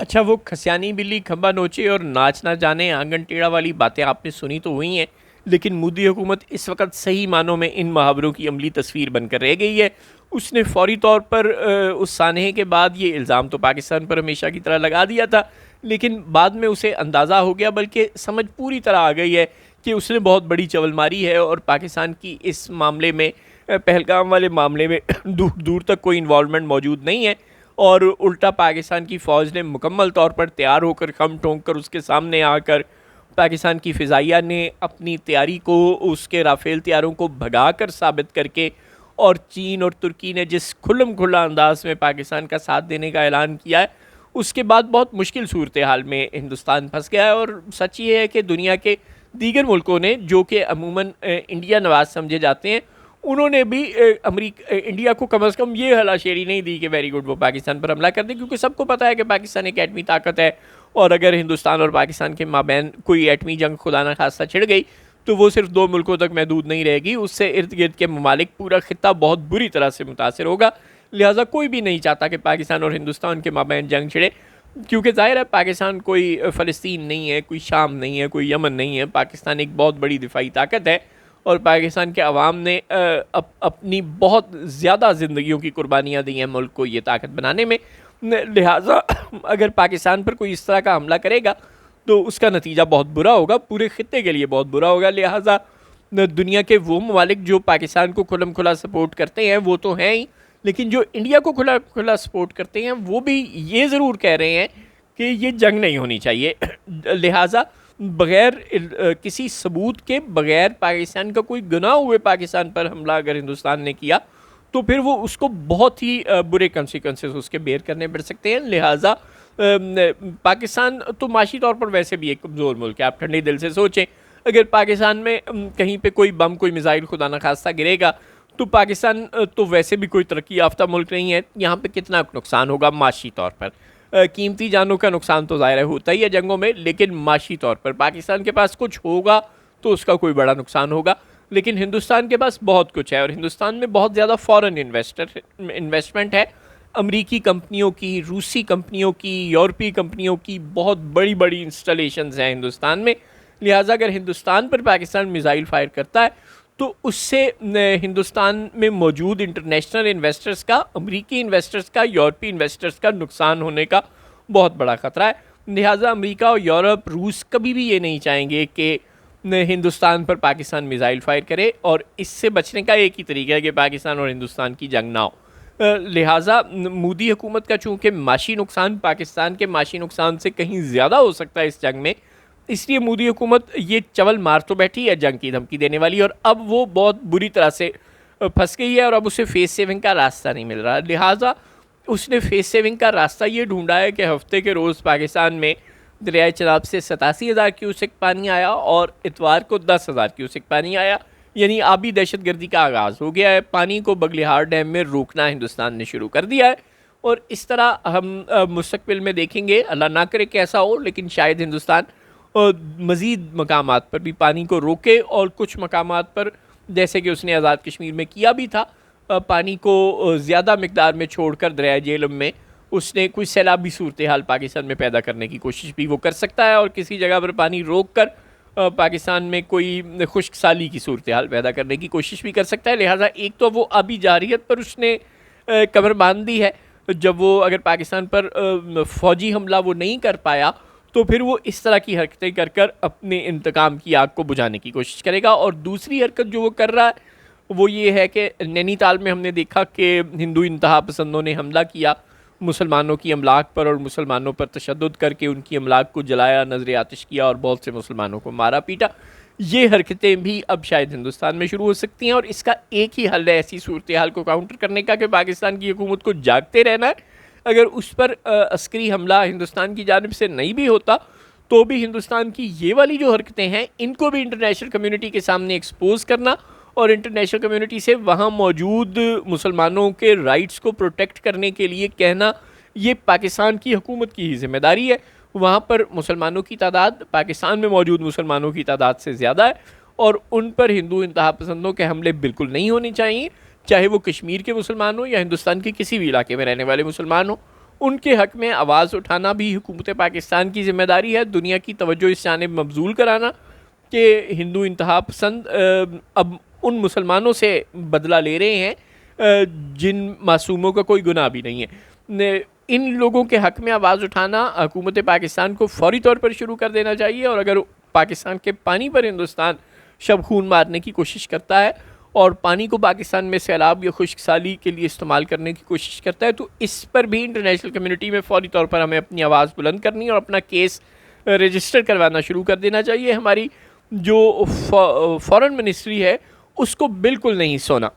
अच्छा, वो खसियानी बिल्ली खंबा नोचे और नाच ना जाने आंगन टेढ़ा वाली बातें आपने सुनी तो हुई हैं, लेकिन मोदी हुकूमत इस वक्त सही मानों में इन मुहावरों की अमली तस्वीर बनकर रह गई है। उसने फौरी तौर पर उस सानहे के बाद ये इल्ज़ाम तो पाकिस्तान पर हमेशा की तरह लगा दिया था, लेकिन बाद में उसे अंदाज़ा हो गया, बल्कि समझ पूरी तरह आ गई है कि उसने बहुत बड़ी चवल मारी है और पाकिस्तान की इस मामले में, पहलगाम वाले मामले में दूर दूर तक कोई इन्वॉल्वमेंट मौजूद नहीं है। और उल्टा पाकिस्तान की फ़ौज ने मुकम्मल तौर पर तैयार होकर खम ठोंक कर उसके सामने आकर पाकिस्तान की फ़िज़ाइया ने अपनी तैयारी को, उसके राफ़ेल तैयारों को भगा कर साबित करके, और चीन और तुर्की ने जिस खुल्लम खुल्ला अंदाज में पाकिस्तान का साथ देने का ऐलान किया है, उसके बाद बहुत मुश्किल सूरत हाल में हिंदुस्तान फंस गया है। और सच ये है कि दुनिया के दीगर मुल्कों ने, जो कि अमूमन इंडिया नवाज समझे जाते हैं, उन्होंने भी इंडिया को कम अज़ कम ये हलाशेरी नहीं दी कि वेरी गुड वो पाकिस्तान पर हमला कर दे, क्योंकि सबको पता है कि पाकिस्तान एक एटमी ताकत है, और अगर हिंदुस्तान और पाकिस्तान के माबैन कोई एटमी जंग खुदा न खास्ता छिड़ गई तो वो सिर्फ दो मुल्कों तक महदूद नहीं रहेगी, उससे इर्द गिर्द के ममालिक, पूरा खिता बहुत बुरी तरह से मुतासर होगा। लिहाजा कोई भी नहीं चाहता कि पाकिस्तान और हिंदुस्तान के माबैन जंग छिड़े, क्योंकि ज़ाहिर है पाकिस्तान कोई फ़लस्तीन नहीं है, कोई शाम नहीं है, कोई यमन नहीं है। पाकिस्तान एक बहुत बड़ी दिफाई ताकत है, और पाकिस्तान के अवाम ने अपनी बहुत ज़्यादा ज़िंदगियों की कुर्बानियाँ दी हैं मुल्क को ये ताकत बनाने में। लिहाजा अगर पाकिस्तान पर कोई इस तरह का हमला करेगा तो उसका नतीजा बहुत बुरा होगा, पूरे खित्ते के लिए बहुत बुरा होगा। लिहाजा दुनिया के वो ममालिक जो पाकिस्तान को खुलम खुला सपोर्ट करते हैं वो तो हैं ही, लेकिन जो इंडिया को खुला खुला सपोर्ट करते हैं वो भी ये ज़रूर कह रहे हैं कि ये जंग नहीं होनी चाहिए। लिहाजा बग़ैर किसी सबूत के, बग़ैर पाकिस्तान का कोई गुनाह हुए पाकिस्तान पर हमला अगर हिंदुस्तान ने किया तो फिर वो उसको बहुत ही बुरे कंसिक्वेंसेस उसके बेयर करने पड़ सकते हैं। लिहाजा पाकिस्तान तो माशी तौर पर वैसे भी एक कमज़ोर मुल्क है। आप ठंडे दिल से सोचें, अगर पाकिस्तान में कहीं पे कोई बम, कोई मिसाइल खुदा न खास्ता गिरेगा तो पाकिस्तान तो वैसे भी कोई तरक्की याफ्ता मुल्क नहीं है, यहाँ पे कितना नुकसान होगा माशी तौर पर। कीमती जानों का नुकसान तो ज़ाहिर होता ही है जंगों में, लेकिन माशी तौर पर पाकिस्तान के पास कुछ होगा तो उसका कोई बड़ा नुकसान होगा। लेकिन हिंदुस्तान के पास बहुत कुछ है, और हिंदुस्तान में बहुत ज़्यादा फ़ॉरेन इन्वेस्टमेंट है। अमरीकी कंपनियों की, रूसी कंपनियों की, यूरोपीय कंपनियों की बहुत बड़ी बड़ी इंस्टॉलेशंस हैं हिंदुस्तान में। लिहाजा अगर हिंदुस्तान पर पाकिस्तान मिसाइल फायर करता है तो उससे हिंदुस्तान में मौजूद इंटरनेशनल इन्वेस्टर्स का, अमरीकी इन्वेस्टर्स का, यूरोपीय इन्वेस्टर्स का नुकसान होने का बहुत बड़ा ख़तरा है। लिहाजा अमेरिका और यूरोप, रूस कभी भी ये नहीं चाहेंगे कि हिंदुस्तान पर पाकिस्तान मिसाइल फायर करे, और इससे बचने का एक ही तरीका है कि पाकिस्तान और हिंदुस्तान की जंग ना हो। लिहाजा मोदी हुकूमत का चूँकि माशी नुकसान पाकिस्तान के माशी नुकसान से कहीं ज़्यादा हो सकता है इस जंग में, इसलिए मोदी हुकूमत ये चवल मार तो बैठी है जंग की धमकी देने वाली, और अब वो बहुत बुरी तरह से फंस गई है और अब उसे फेस सेविंग का रास्ता नहीं मिल रहा। लिहाजा उसने फेस सेविंग का रास्ता ये ढूंढा है कि हफ्ते के रोज़ पाकिस्तान में दरियाए चनाब से 87,000 क्यूसेक पानी आया और इतवार को 10,000 क्यूसेक पानी आया, यानी आबी दहशतगर्दी का आगाज़ हो गया है। पानी को बगलिहार डैम में रोकना हिंदुस्तान ने शुरू कर दिया है, और इस तरह हम मुस्तकबिल में देखेंगे, अल्लाह ना करे कि ऐसा हो, लेकिन शायद हिंदुस्तान मज़ीद मकामात पर भी पानी को रोके, और कुछ मकामात पर जैसे कि उसने आज़ाद कश्मीर में किया भी था, पानी को ज़्यादा मकदार में छोड़कर दरिया जेहलम में उसने कोई सैलाबी सूरत हाल पाकिस्तान में पैदा करने की कोशिश भी वो कर सकता है, और किसी जगह पर पानी रोक कर पाकिस्तान में कोई खुश्क साली की सूरत हाल पैदा करने की कोशिश भी कर सकता है। लिहाजा एक तो वो अभी जारियत पर उसने कमर बांध दी है, जब वो अगर पाकिस्तान पर फ़ौजी हमला वो नहीं कर पाया तो फिर वो इस तरह की हरकतें कर कर अपने इंतकाम की आग को बुझाने की कोशिश करेगा। और दूसरी हरकत जो वो कर रहा है वो ये है कि नैनीताल में हमने देखा कि हिंदू इंतहा पसंदों ने हमला किया मुसलमानों की अमलाक पर, और मुसलमानों पर तशद्दुद करके उनकी अमलाक को जलाया, नजर आतिश किया और बहुत से मुसलमानों को मारा पीटा। ये हरकतें भी अब शायद हिंदुस्तान में शुरू हो सकती हैं, और इसका एक ही हल है ऐसी सूरत हाल को काउंटर करने का कि पाकिस्तान की हुकूमत को जागते रहना है। अगर उस पर अस्करी हमला हिंदुस्तान की जानिब से नहीं भी होता तो भी हिंदुस्तान की ये वाली जो हरकतें हैं इनको भी इंटरनेशनल कम्युनिटी के सामने एक्सपोज करना, और इंटरनेशनल कम्युनिटी से वहाँ मौजूद मुसलमानों के राइट्स को प्रोटेक्ट करने के लिए कहना, ये पाकिस्तान की हुकूमत की ही जिम्मेदारी है। वहाँ पर मुसलमानों की तादाद पाकिस्तान में मौजूद मुसलमानों की तादाद से ज़्यादा है, और उन पर हिंदू इंतहा पसंदों के हमले बिल्कुल नहीं होने चाहिए, चाहे वो कश्मीर के मुसलमान हो या हिंदुस्तान के किसी भी इलाके में रहने वाले मुसलमान हो। उनके हक़ में आवाज़ उठाना भी हुकूमत पाकिस्तान की ज़िम्मेदारी है। दुनिया की तवज्जो इस जानिब मबज़ूल कराना कि हिंदू इंतहा पसंद अब उन मुसलमानों से बदला ले रहे हैं जिन मासूमों का कोई गुनाह भी नहीं है। इन लोगों के हक़ में आवाज़ उठाना हुकूमत पाकिस्तान को फ़ौरी तौर पर शुरू कर देना चाहिए। और अगर पाकिस्तान के पानी पर हिंदुस्तान शब खून मारने की कोशिश करता है और पानी को पाकिस्तान में सैलाब या खुश्क साली के लिए इस्तेमाल करने की कोशिश करता है, तो इस पर भी इंटरनेशनल कम्युनिटी में फ़ौरी तौर पर हमें अपनी आवाज़ बुलंद करनी और अपना केस रजिस्टर करवाना शुरू कर देना चाहिए। हमारी जो फॉरेन मिनिस्ट्री है उसको बिल्कुल नहीं सोना।